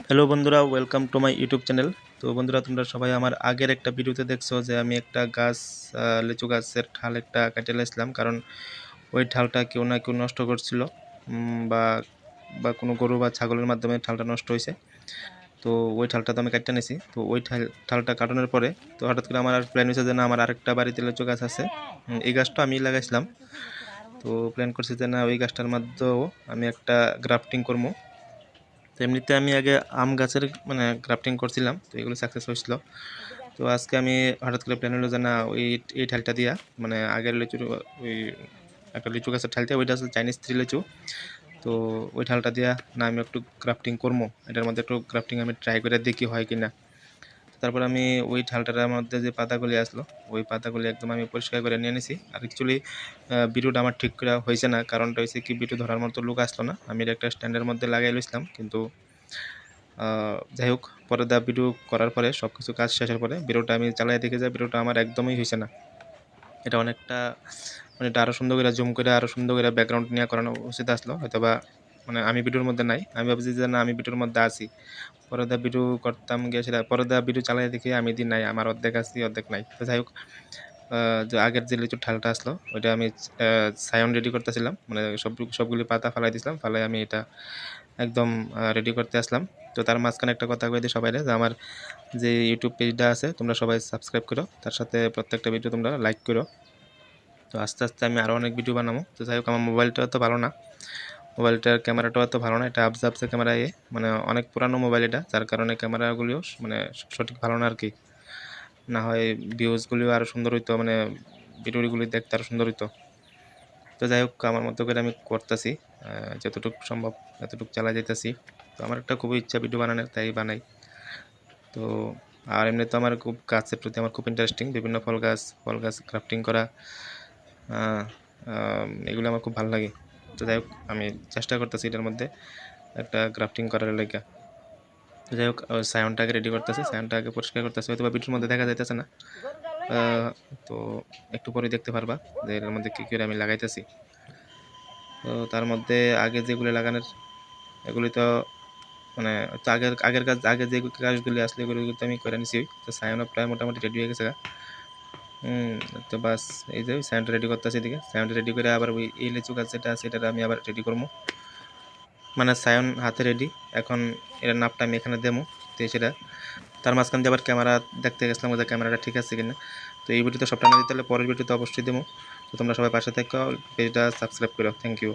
Hello বন্ধুরা, welcome to my YouTube channel. তো বন্ধুরা, তোমরা সবাই আমার আগের একটা ভিডিওতে দেখছো যে আমি একটা গাছ, লিচু গাছের ঠাল একটা কেটে লাইছিলাম, কারণ ওই ঠালটা কেউ না কেউ নষ্ট করছিল, বা বা কোনো গরু বা ছাগলের মাধ্যমে ঠালটা নষ্ট হয়েছে। তো ওই ঠালটা তো আমি কাটতে নিছি। তো ওই ঠালটা কাটানোর পরে তো হঠাৎ করে আমার আর প্ল্যান হয়েছে যে না, আমার আরেকটা বাড়িতে লিচু গাছ আছে। এই গাছটা আমি লাগাইছিলাম। তো প্ল্যান করছি যে না, ওই গাছটার মধ্যেও আমি একটা গ্রাফটিং করবো। তো এমনিতে আমি আগে আম গাছের মানে গ্রাফটিং করছিলাম, তো এগুলো সাকসেস হয়েছিল। তো আজকে আমি হঠাৎ করে প্ল্যান হলো যে না, এই ঠালটা দিয়া মানে আগের লিচুর ওই একটা লিচু গাছের ঠাল দিয়া, ওইটা আসলে চাইনিজ থ্রি লিচু। তো ওই ঠালটা দিয়া না আমি একটু গ্রাফটিং করবো, এটার মধ্যে একটু গ্রাফটিং আমি ট্রাই করে দেখি হয় কিনা। তারপর আমি ওই ঠালটার মধ্যে যে পাতাগুলি আসলো, ওই পাতাগুলি একদম আমি পরিষ্কার করে নিয়ে নিছি। আর অ্যাকচুয়ালি ভিডিওটা আমার ঠিক করে হয়েছে না, কারণটা হয়েছে কি, ভিডিও ধরার মতো লোক আসলো না। আমি এটা একটা স্ট্যান্ডের মধ্যে লাগাই লইছিলাম, কিন্তু যাই হোক, পরে ভিডিও করার পরে সব কিছু কাজ শেষের পরে ভিডিওটা আমি চালাই দেখে যাই, ভিডিওটা আমার একদমই হয়েছে না। এটা অনেকটা মানে এটা আরও সুন্দর করে জুম করে আরও সুন্দর করে ব্যাকগ্রাউন্ড নিয়ে করানো উচিত আসলো, হয়তোবা মানে আমি ভিডিওর মধ্যে নাই। আমি ভাবছি যে না, আমি ভিডিওর মধ্যে আছি। পরে ভিডিও করতাম গিয়ে সেটা পরে ভিডিও চালাই দেখি আমি দিন নাই, আমার অর্ধেক আছি অর্ধেক নাই। তো যাই হোক, যে আগের যে লিচুর ঠালটা আসলো ওইটা আমি সায়ন রেডি করতেছিলাম, মানে সবগুলি পাতা ফালাই দিছিলাম, ফালাই আমি এটা একদম রেডি করতে আসলাম। তো তার মাঝখানে একটা কথা কই দিই সবাইরে, যে আমার যে ইউটিউব পেজটা আছে তোমরা সবাই সাবস্ক্রাইব করো, তার সাথে প্রত্যেকটা ভিডিও তোমরা লাইক করো। তো আস্তে আস্তে আমি আরও অনেক ভিডিও বানাবো। তো যাই হোক, আমার মোবাইলটা তো ভালো না, মোবাইলটার ক্যামেরাটাও এত ভালো না, এটা আবজা ক্যামেরা, মানে অনেক পুরানো মোবাইল এটা, যার কারণে ক্যামেরাগুলিও মানে সঠিক ভালো না আর কি। না হয় ভিউজগুলিও আরও সুন্দর হইতো, মানে ভিডিওগুলি দেখতে আরও সুন্দর হইতো। তো যাই হোক, আমার মতো করে আমি করতেছি, যতটুকু সম্ভব এতটুকু চালা যাইতেছি। তো আমার একটা খুবই ইচ্ছা ভিডিও বানানোর, তাই বানাই। তো আর এমনি তো আমার খুব গাছের প্রতি আমার খুব ইন্টারেস্টিং, বিভিন্ন ফল গাছ ক্রাফটিং করা, এগুলো আমার খুব ভালো লাগে। তো যাই হোক, আমি চেষ্টা করতেছি এটার মধ্যে একটা গ্রাফটিং করার লেগে। তো যাই হোক, সায়নটাকে রেডি করতেছি, সায়নটাকে পরিষ্কার করতেছি, হয়তো বা ভিডিওর মধ্যে দেখা যাইতেছে না। তো একটু পরে দেখতে পারবা যে এর মধ্যে কী করে আমি লাগাইতেছি। তো তার মধ্যে আগে যেগুলি লাগানোর, এগুলি তো মানে তো আগের আগের কাজ, আগে যে কাজগুলি আসলে এগুলো কিন্তু আমি করে নিছি। তো সায়নও প্রায় মোটামুটি রেডি হয়ে গেছে। তো বাস, এই যে সায়নটা রেডি করতেছি, এদিকে সায়নটা রেডি করে আবার ওই এই লিচু গাছ যেটা আছে এটা আমি আবার রেডি করবো। মানে সায়ন হাতে রেডি, এখন এর নাপটা আমি এখানে দেবো। তো সেটা তার মাঝখান দিয়ে আবার ক্যামেরা দেখতে গেছিলাম যে ক্যামেরাটা ঠিক আছে কিনা। তো এই ভিডিওতে সবটা না দিতে হলে পরের ভিডিওতে অবশ্যই দেবো। তো তোমরা সবাই পাশে থেকো, পেজটা সাবস্ক্রাইব করো। Thank you.